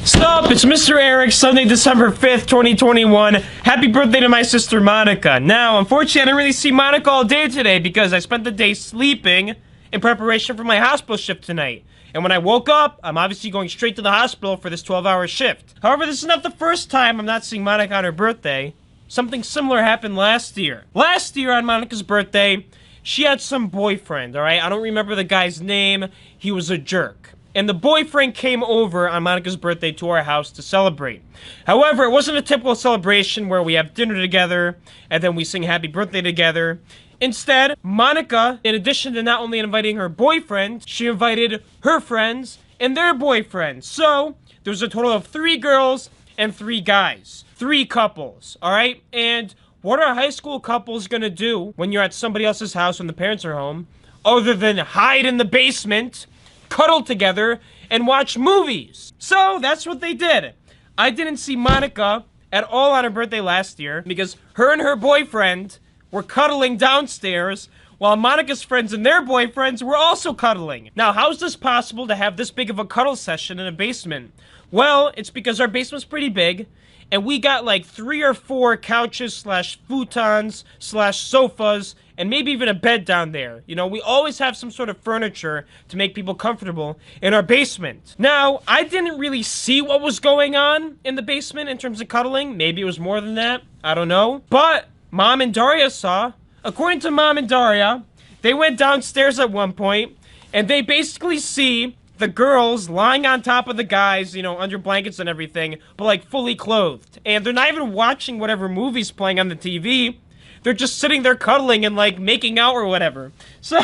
Sup, it's Mr. Eric, Sunday, December 5th, 2021. Happy birthday to my sister Monica. Now, unfortunately, I didn't really see Monica all day today because I spent the day sleeping in preparation for my hospital shift tonight. And when I woke up, I'm obviously going straight to the hospital for this 12-hour shift. However, this is not the first time I'm not seeing Monica on her birthday. Something similar happened last year. Last year on Monica's birthday, she had some boyfriend, alright? I don't remember the guy's name. He was a jerk. And the boyfriend came over on Monica's birthday to our house to celebrate. However, it wasn't a typical celebration where we have dinner together and then we sing happy birthday together. Instead, Monica, in addition to not only inviting her boyfriend, she invited her friends and their boyfriends. So, there was a total of 3 girls and 3 guys. 3 couples, alright? And what are high school couples gonna do when you're at somebody else's house when the parents are home, other than hide in the basement, cuddle together, and watch movies? So, that's what they did. I didn't see Monica at all on her birthday last year because her and her boyfriend were cuddling downstairs while Monica's friends and their boyfriends were also cuddling. Now, how is this possible to have this big of a cuddle session in a basement? Well, it's because our basement's pretty big, and we got like 3 or 4 couches slash futons slash sofas and maybe even a bed down there. You know, we always have some sort of furniture to make people comfortable in our basement. Now, I didn't really see what was going on in the basement in terms of cuddling. Maybe it was more than that. I don't know. But Mom and Daria saw. According to Mom and Daria, they went downstairs at one point and they basically see the girls lying on top of the guys, you know, under blankets and everything, but like fully clothed. And they're not even watching whatever movie's playing on the TV. They're just sitting there cuddling and like making out or whatever. So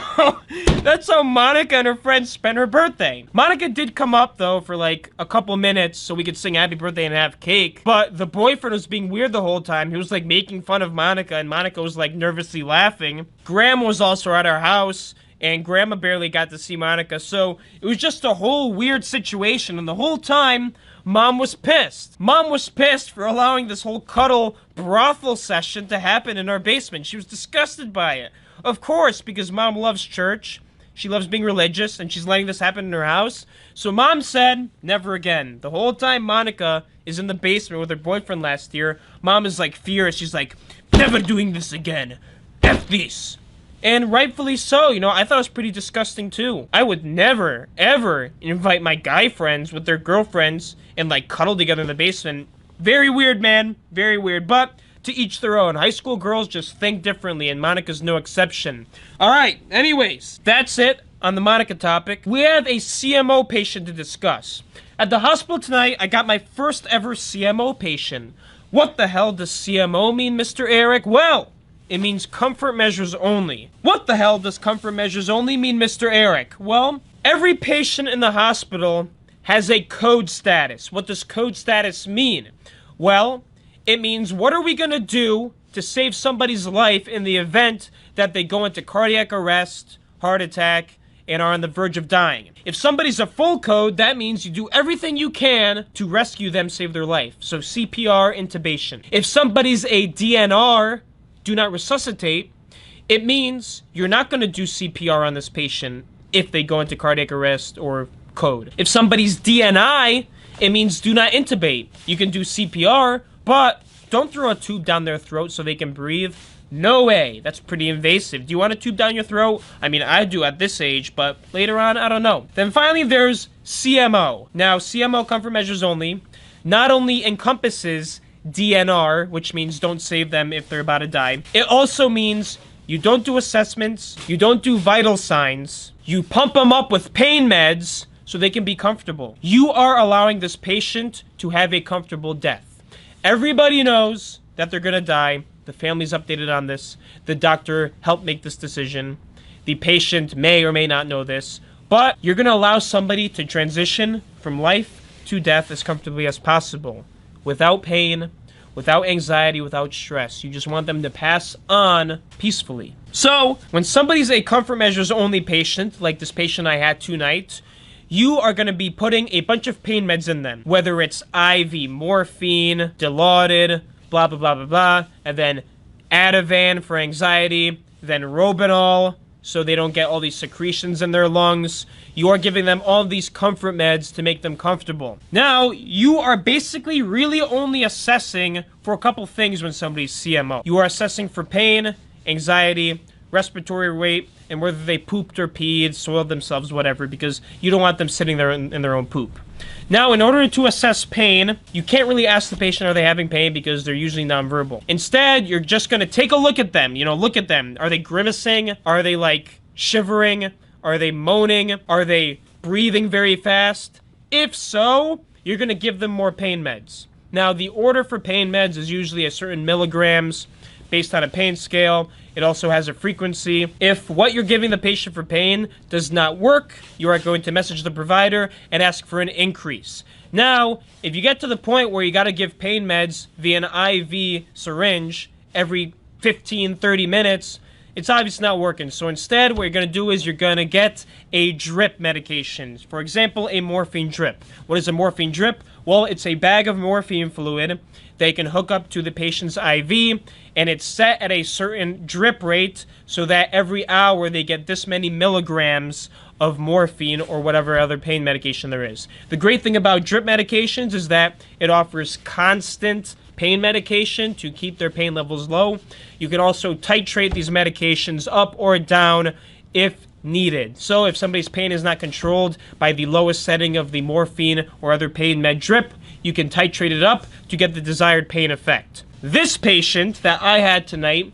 that's how Monica and her friends spent her birthday. Monica did come up though for like a couple minutes so we could sing happy birthday and have cake. But the boyfriend was being weird the whole time. He was like making fun of Monica and Monica was like nervously laughing. Grandma was also at our house and Grandma barely got to see Monica. So it was just a whole weird situation. And the whole time, Mom was pissed. Mom was pissed for allowing this whole cuddle brothel session to happen in our basement. She was disgusted by it. Of course, because Mom loves church. She loves being religious, and she's letting this happen in her house. So Mom said, never again. The whole time Monica is in the basement with her boyfriend last year, Mom is like furious. She's like, never doing this again. F this. And rightfully so, you know, I thought it was pretty disgusting too. I would never, ever invite my guy friends with their girlfriends and like cuddle together in the basement. Very weird, man. Very weird. But to each their own. High school girls just think differently and Monica's no exception. Alright, anyways, that's it on the Monica topic. We have a CMO patient to discuss. At the hospital tonight, I got my first ever CMO patient. What the hell does CMO mean, Mr. Eric? Well, it means comfort measures only. What the hell does comfort measures only mean, Mr. Eric? Well, every patient in the hospital has a code status. What does code status mean? Well, it means what are we gonna do to save somebody's life in the event that they go into cardiac arrest, heart attack, and are on the verge of dying. If somebody's a full code, that means you do everything you can to rescue them, save their life. So CPR, intubation. If somebody's a DNR, do not resuscitate, it means you're not going to do CPR on this patient if they go into cardiac arrest or code. If somebody's DNI, it means do not intubate. You can do CPR, but don't throw a tube down their throat so they can breathe. No way. That's pretty invasive. Do you want a tube down your throat? I mean, I do at this age, but later on, I don't know. Then finally, there's CMO. Now, CMO, comfort measures only, not only encompasses DNR, which means don't save them if they're about to die. It also means you don't do assessments, you don't do vital signs, you pump them up with pain meds so they can be comfortable. You are allowing this patient to have a comfortable death. Everybody knows that they're gonna die. The family's updated on this. The doctor helped make this decision. The patient may or may not know this, but you're gonna allow somebody to transition from life to death as comfortably as possible. Without pain, without anxiety, without stress. You just want them to pass on peacefully. So, when somebody's a comfort measures only patient, like this patient I had tonight, you are going to be putting a bunch of pain meds in them. Whether it's IV morphine, Dilaudid, blah, blah, blah, blah, blah, and then Ativan for anxiety, then Robenal, so they don't get all these secretions in their lungs. You are giving them all these comfort meds to make them comfortable. Now, you are basically really only assessing for a couple things when somebody's CMO. You are assessing for pain, anxiety, respiratory rate, and whether they pooped or peed, soiled themselves, whatever, because you don't want them sitting there in their own poop. Now, in order to assess pain, you can't really ask the patient, are they having pain, because they're usually nonverbal. Instead, you're just going to take a look at them. Look at them. Are they grimacing? Are they, like, shivering? Are they moaning? Are they breathing very fast? If so, you're going to give them more pain meds. Now, the order for pain meds is usually a certain milligrams based on a pain scale. It also has a frequency. If what you're giving the patient for pain does not work, you are going to message the provider and ask for an increase. Now, if you get to the point where you got to give pain meds via an IV syringe every 15, 30 minutes, it's obviously not working. So instead, what you're going to do is you're going to get a drip medication. For example, a morphine drip. What is a morphine drip? Well, it's a bag of morphine fluid they can hook up to the patient's IV, and it's set at a certain drip rate so that every hour they get this many milligrams of morphine or whatever other pain medication there is. The great thing about drip medications is that it offers constant pain medication to keep their pain levels low. You can also titrate these medications up or down if needed. So if somebody's pain is not controlled by the lowest setting of the morphine or other pain med drip, you can titrate it up to get the desired pain effect. This patient that I had tonight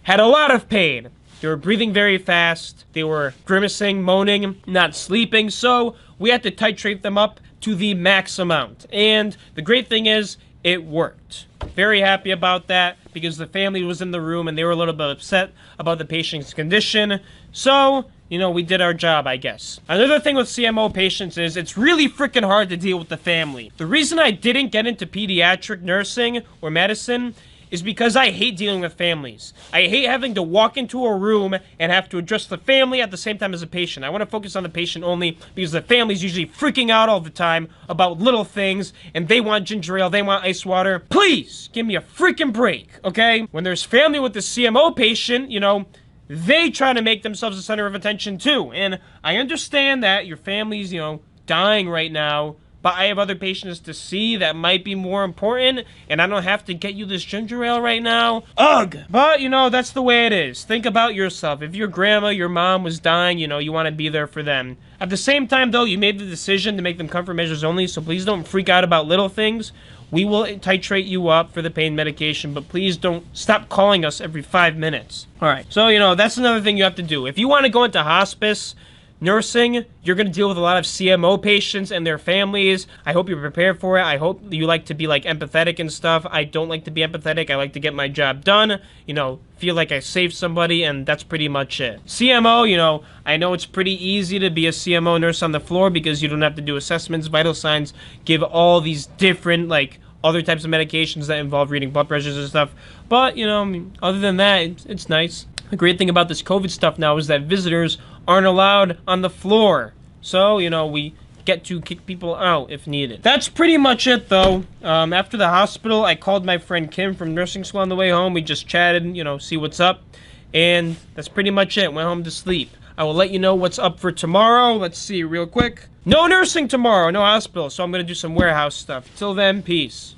had a lot of pain. They were breathing very fast. They were grimacing, moaning, not sleeping. So we had to titrate them up to the max amount. And the great thing is, it worked. Very happy about that because the family was in the room and they were a little bit upset about the patient's condition. So, we did our job, I guess. Another thing with CMO patients is it's really freaking hard to deal with the family. The reason I didn't get into pediatric nursing or medicine is because I hate dealing with families. I hate having to walk into a room and have to address the family at the same time as a patient. I want to focus on the patient only because the family's usually freaking out all the time about little things and they want ginger ale, they want ice water. Please give me a freaking break, okay? When there's family with the CMO patient, they try to make themselves the center of attention too. And I understand that your family's, dying right now, but I have other patients to see that might be more important, and I don't have to get you this ginger ale right now. Ugh! But, that's the way it is. Think about yourself. If your grandma, your mom was dying, you want to be there for them. At the same time, though, you made the decision to make them comfort measures only, so please don't freak out about little things. We will titrate you up for the pain medication, but please don't stop calling us every 5 minutes. All right, so, that's another thing you have to do. If you want to go into hospice nursing, you're going to deal with a lot of CMO patients and their families. I hope you're prepared for it. I hope you like to be, empathetic and stuff. I don't like to be empathetic. I like to get my job done, feel like I saved somebody, and that's pretty much it. CMO, I know it's pretty easy to be a CMO nurse on the floor because you don't have to do assessments, vital signs, give all these different, other types of medications that involve reading blood pressures and stuff. But, other than that, it's nice. The great thing about this COVID stuff now is that visitors aren't allowed on the floor. So, we get to kick people out if needed. That's pretty much it, though. After the hospital, I called my friend Kim from nursing school on the way home. We just chatted, see what's up. And that's pretty much it. Went home to sleep. I will let you know what's up for tomorrow. Let's see real quick. No nursing tomorrow, no hospital. So I'm going to do some warehouse stuff. Till then, peace.